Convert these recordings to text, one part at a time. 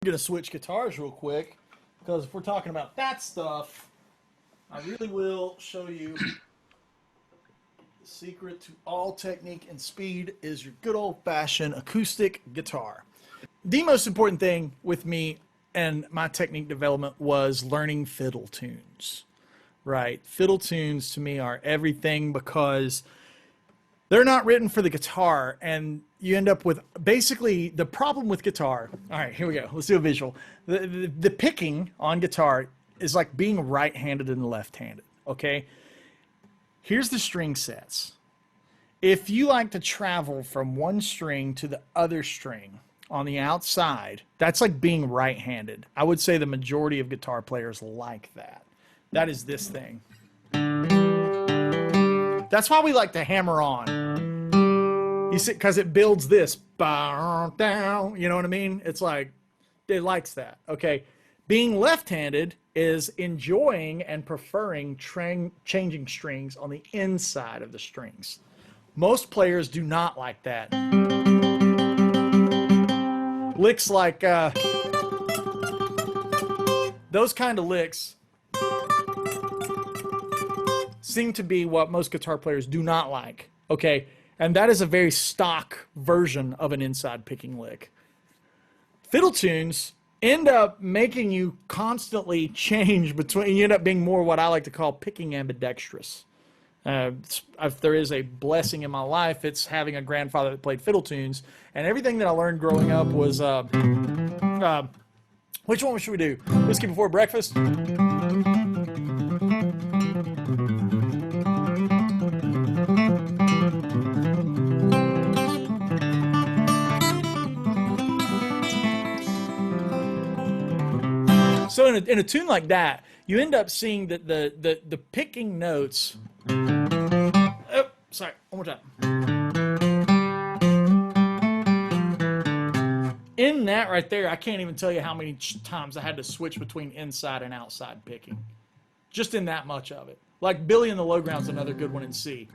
going to switch guitars real quick, because if we're talking about that stuff, I really will show you the secret to all technique and speed is your good old-fashioned acoustic guitar. The most important thing with me and my technique development was learning fiddle tunes, right? Fiddle tunes to me are everything because they're not written for the guitar, and you end up with basically the problem with guitar. All right, here we go. Let's do a visual. The picking on guitar is like being right-handed and left-handed, okay? Here's the string sets. If you like to travel from one string to the other string on the outside, that's like being right-handed. I would say the majority of guitar players like that. That is this thing. That's why we like to hammer on. You see, because it builds this. Down, you know what I mean? It's like, it likes that. Okay. Being left-handed is enjoying and preferring changing strings on the inside of the strings. Most players do not like that. Licks like those kind of licks seem to be what most guitar players do not like, okay? And that is a very stock version of an inside picking lick. Fiddle tunes end up making you constantly change between, you end up being more what I like to call picking ambidextrous. If there is a blessing in my life, it's having a grandfather that played fiddle tunes, and everything that I learned growing up was, which one should we do? Whiskey Before Breakfast? So in a tune like that, you end up seeing that the picking notes. Oh, sorry, one more time. In that right there, I can't even tell you how many times I had to switch between inside and outside picking. Just in that much of it. Like Billy and the Low Ground's another good one in C.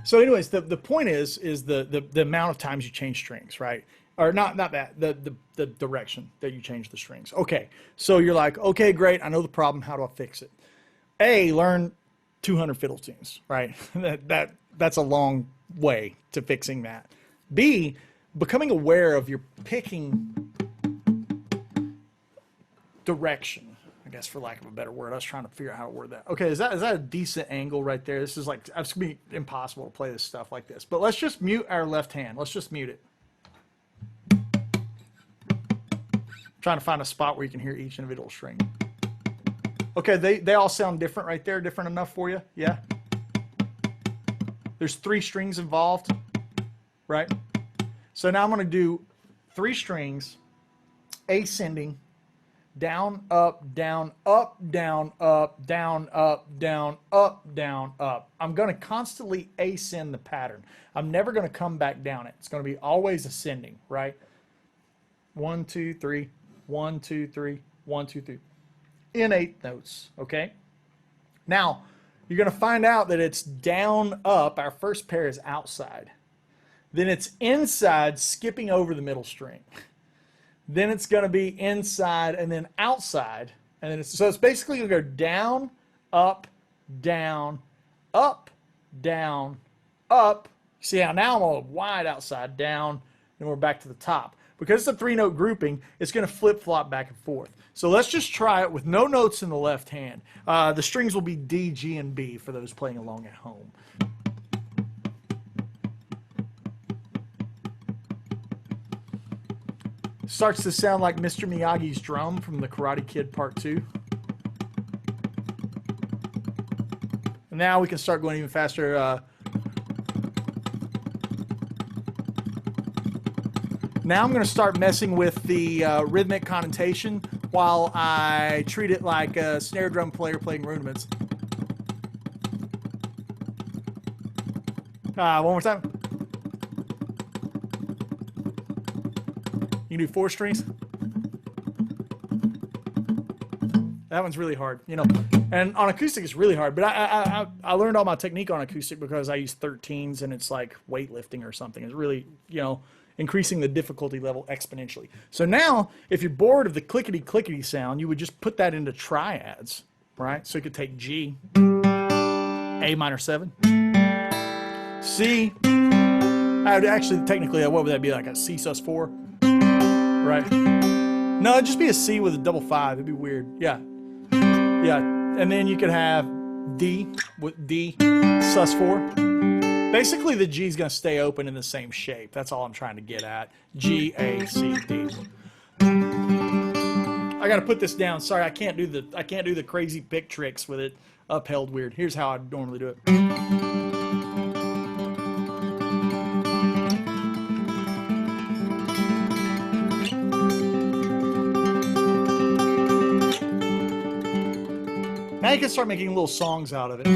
So anyways, the point is the amount of times you change strings, right? Or not that, the direction that you change the strings. Okay, so you're like, okay, great, I know the problem, how do I fix it? A, learn 200 fiddle tunes, right? That's a long way to fixing that. B, becoming aware of your picking direction, I guess, for lack of a better word. I was trying to figure out how to word that. Okay, is that a decent angle right there? This is like, it's going to be impossible to play this stuff like this. But let's just mute our left hand. Let's just mute it. Trying to find a spot where you can hear each individual string. Okay, they all sound different right there. Different enough for you? Yeah? There's 3 strings involved, right? So now I'm going to do 3 strings, ascending, down, up, down, up, down, up, down, up, down, up, down, up. I'm going to constantly ascend the pattern. I'm never going to come back down it. It's going to be always ascending, right? 1, 2, 3, 1, 2, 3, 1, 2, 3. In 8 notes, okay? Now, you're going to find out that it's down, up. Our first pair is outside. Then it's inside, skipping over the middle string. Then it's going to be inside and then outside. And then so it's basically going to go down, up, down, up, down, up. See how now I'm all wide outside, down, and we're back to the top. Because it's a 3-note grouping, it's going to flip-flop back and forth. So let's just try it with no notes in the left hand. The strings will be D, G, and B for those playing along at home. Starts to sound like Mr. Miyagi's drum from the Karate Kid Part 2. And now we can start going even faster. Now I'm going to start messing with the rhythmic connotation while I treat it like a snare drum player playing rudiments. One more time. You can do 4 strings. That one's really hard, you know. And on acoustic, it's really hard. But I learned all my technique on acoustic because I use 13s, and it's like weightlifting or something. It's really, you know, increasing the difficulty level exponentially. So now, if you're bored of the clickety-clickety sound, you would just put that into triads, right? So you could take G, A minor 7, C. I would actually, technically, what would that be, like a C sus4, right? No, it'd just be a C with a double 5. It'd be weird. Yeah. Yeah, and then you could have D with D sus4. Basically, the G is going to stay open in the same shape. That's all I'm trying to get at. G, A, C, D. I got to put this down. Sorry, I can't do the crazy pick tricks with it upheld weird. Here's how I normally do it. Now you can start making little songs out of it.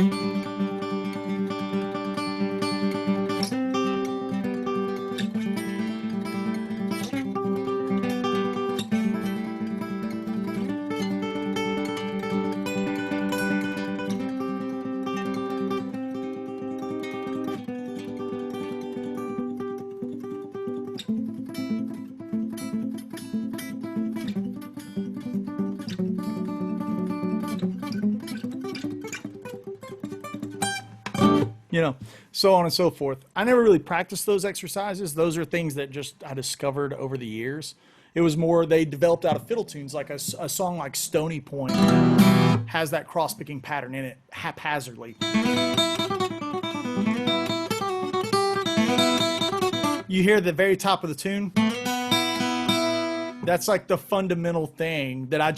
You know, so on and so forth. I never really practiced those exercises. Those are things that just I discovered over the years. It was more they developed out of fiddle tunes, like a song like Stony Point has that cross-picking pattern in it haphazardly. You hear the very top of the tune? That's like the fundamental thing that I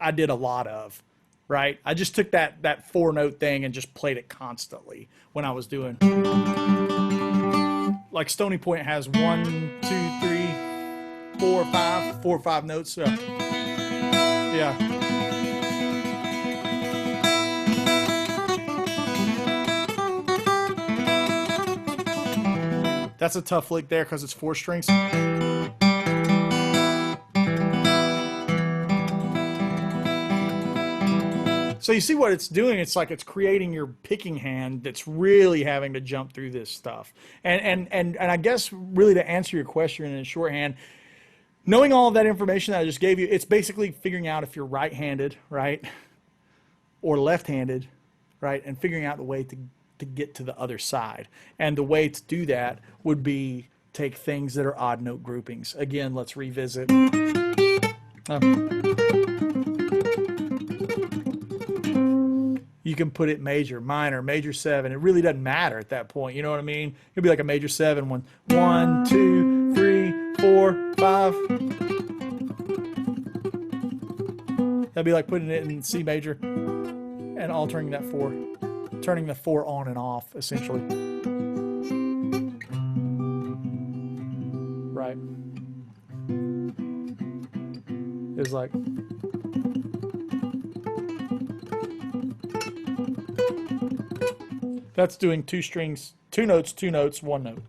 did a lot of. Right? I just took that 4-note thing and just played it constantly when I was doing. Like Stony Point has 1, 2, 3, 4, 5, 4 or 5 notes. Yeah. That's a tough lick there because it's 4 strings. So you see what it's doing? It's like it's creating your picking hand that's really having to jump through this stuff. And I guess really to answer your question in shorthand, knowing all of that information that I just gave you, it's basically figuring out if you're right-handed, right, or left-handed, right, and figuring out the way to get to the other side. And the way to do that would be take things that are odd note groupings. Again, let's revisit. You can put it major, minor, major 7. It really doesn't matter at that point. You know what I mean? It'll be like a major 7. 1, 2, 3, 4, 5. That'd be like putting it in C major and altering that 4, turning the 4 on and off, essentially. Right. It's like. That's doing 2 strings, 2 notes, 2 notes, 1 note.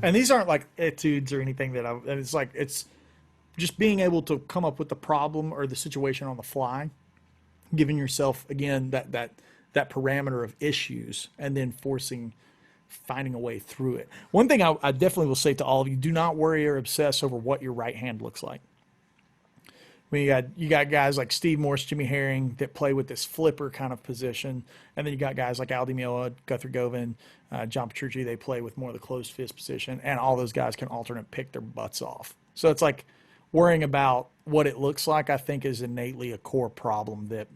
And these aren't like etudes or anything it's like, it's just being able to come up with the problem or the situation on the fly, giving yourself, again, that parameter of issues, and then finding a way through it. One thing I definitely will say to all of you, do not worry or obsess over what your right hand looks like. I mean, you got guys like Steve Morse, Jimmy Herring that play with this flipper kind of position, and then you got guys like Aldi Mioa, Guthrie Govan, John Petrucci. They play with more of the closed fist position, and all those guys can alternate pick their butts off. So it's like worrying about what it looks like, I think, is innately a core problem that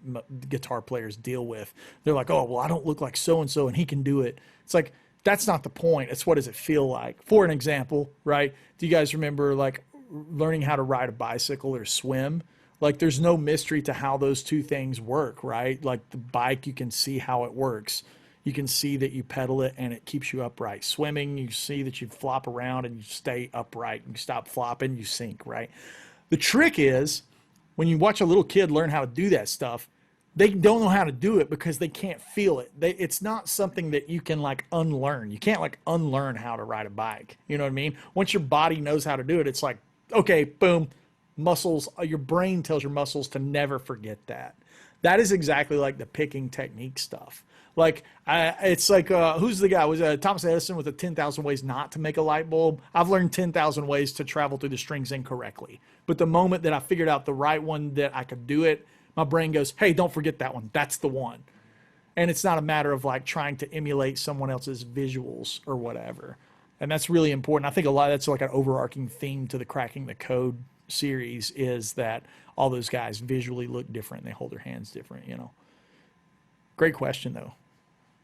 guitar players deal with. They're like, oh, well, I don't look like so-and-so, and he can do it. It's like, that's not the point. It's what does it feel like? For an example, right, do you guys remember, like, learning how to ride a bicycle or swim? Like, there's no mystery to how those two things work, right? Like the bike, you can see how it works. You can see that you pedal it and it keeps you upright. Swimming, you see that you flop around and you stay upright. You stop flopping, you sink, right? The trick is when you watch a little kid learn how to do that stuff, they don't know how to do it because they can't feel it. It's not something that you can like unlearn. You can't like unlearn how to ride a bike. You know what I mean? Once your body knows how to do it, it's like, okay, boom, muscles, your brain tells your muscles to never forget that. That is exactly like the picking technique stuff. Like, it's like, who's the guy? Was Thomas Edison with the 10,000 ways not to make a light bulb? I've learned 10,000 ways to travel through the strings incorrectly. But the moment that I figured out the right one that I could do it, my brain goes, hey, don't forget that one. That's the one. And it's not a matter of like trying to emulate someone else's visuals or whatever. And that's really important. I think a lot of that's like an overarching theme to the Cracking the Code series is that all those guys visually look different. They hold their hands different, you know. Great question, though.